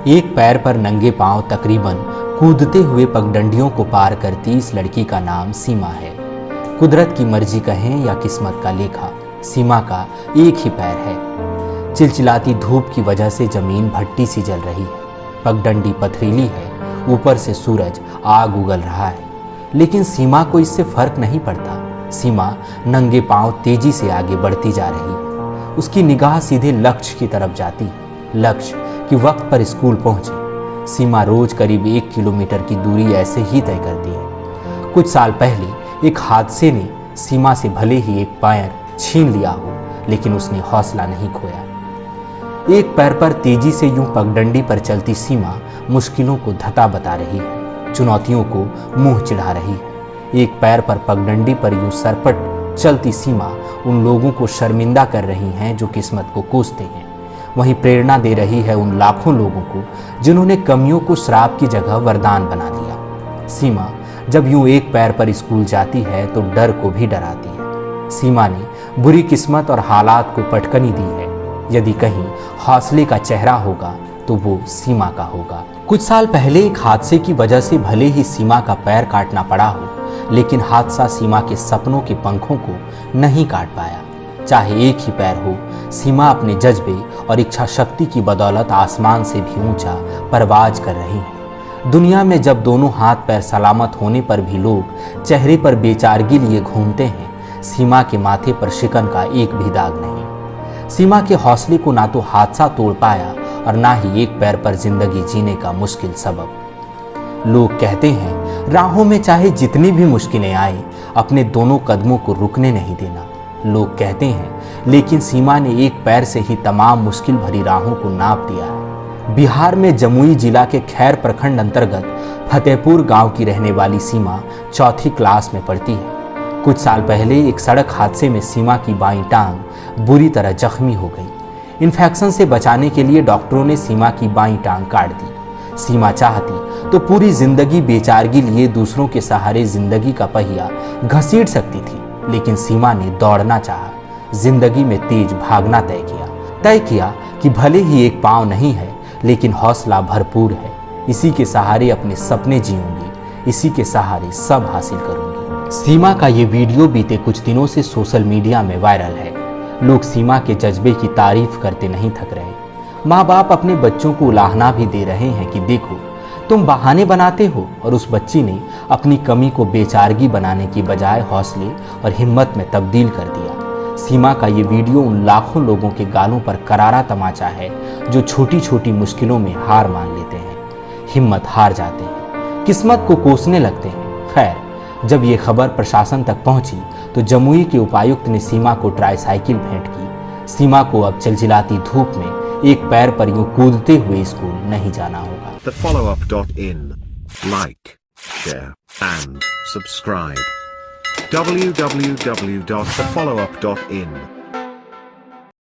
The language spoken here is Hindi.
एक पैर पर नंगे पांव तकरीबन कूदते हुए पगडंडियों को पार करती इस लड़की का नाम सीमा है। कुदरत की मर्जी कहें या किस्मत का लेखा, सीमा का एक ही पैर है। चिलचिलाती धूप की वजह से जमीन भट्टी सी जल रही है। पगडंडी पथरीली है, ऊपर से सूरज आग उगल रहा है, लेकिन सीमा को इससे फर्क नहीं पड़ता। सीमा नंगे पांव तेजी से आगे बढ़ती जा रही है। उसकी निगाह सीधे लक्ष्य की तरफ जाती है, लक्ष्य कि वक्त पर स्कूल पहुंचे। सीमा रोज करीब 1 किलोमीटर की दूरी ऐसे ही तय करती है। कुछ साल पहले एक हादसे ने सीमा से भले ही एक पैर छीन लिया हो, लेकिन उसने हौसला नहीं खोया। एक पैर पर तेजी से यूं पगडंडी पर चलती सीमा मुश्किलों को धता बता रही है, चुनौतियों को मुंह चिढ़ा रही है। एक पैर पर पगडंडी पर यूं सरपट चलती सीमा उन लोगों को शर्मिंदा कर रही हैं जो किस्मत को कोसते हैं। वहीं प्रेरणा दे रही है उन लाखों लोगों को जिन्होंने कमियों को श्राप की जगह वरदान बना लिया। सीमा जब यूं एक पैर पर स्कूल जाती है तो डर को भी डराती है। सीमा ने बुरी किस्मत और हालात को पटकनी दी है। यदि कहीं हौसले का चेहरा होगा तो वो सीमा का होगा। कुछ साल पहले एक हादसे की वजह से भले ही सीमा का पैर काटना पड़ा हो, लेकिन हादसा सीमा के सपनों के पंखों को नहीं काट पाया। चाहे एक ही पैर हो, सीमा अपने जज्बे और इच्छा शक्ति की बदौलत आसमान से भी ऊंचा परवाज कर रही है। दुनिया में जब दोनों हाथ पैर सलामत होने पर भी लोग चेहरे पर बेचारगी लिए घूमते हैं, सीमा के माथे पर शिकन का एक भी दाग नहीं। सीमा के हौसले को ना तो हादसा तोड़ पाया और ना ही एक पैर पर जिंदगी जीने का मुश्किल सबब। लोग कहते हैं राहों में चाहे जितनी भी मुश्किलें आए, अपने दोनों कदमों को रुकने नहीं देना। लोग कहते हैं, लेकिन सीमा ने एक पैर से ही तमाम मुश्किल भरी राहों को नाप दिया है। बिहार में जमुई जिला के खैर प्रखंड अंतर्गत फतेहपुर गांव की रहने वाली सीमा 4th क्लास में पढ़ती है। कुछ साल पहले एक सड़क हादसे में सीमा की बाईं टांग बुरी तरह जख्मी हो गई। इन्फेक्शन से बचाने के लिए डॉक्टरों ने सीमा की बाईं टांग काट दी। सीमा चाहती तो पूरी जिंदगी बेचारगी लिए दूसरों के सहारे जिंदगी का पहिया घसीट सकती थी, लेकिन सीमा ने दौड़ना चाहा, जिंदगी में तेज भागना तय किया कि भले ही एक पांव नहीं है, लेकिन हौसला भरपूर है। इसी के सहारे अपने सपने जीऊंगी, इसी के सहारे सब हासिल करूंगी। सीमा का ये वीडियो बीते कुछ दिनों से सोशल मीडिया में वायरल है। लोग सीमा के जज्बे की तारीफ करते नहीं थक रहे। माँ बाप अपने बच्चों को उलाहना भी दे रहे हैं कि देखो तुम बहाने बनाते हो, और उस बच्ची ने अपनी कमी को बेचारगी बनाने की बजाय हौसले और हिम्मत में तब्दील कर दिया। सीमा का ये वीडियो उन लाखों लोगों के गालों पर करारा तमाचा है जो छोटी छोटी मुश्किलों में हार मान लेते हैं, हिम्मत हार जाते हैं, किस्मत को कोसने लगते हैं। खैर, जब ये खबर प्रशासन तक पहुंची तो जमुई के उपायुक्त ने सीमा को ट्राईसाइकिल भेंट की। सीमा को अब चिलचिलाती धूप में एक पैर पर यूं कूदते हुए स्कूल नहीं जाना होगा। TheFollowUp.in. Like, share, and subscribe. www.thefollowup.in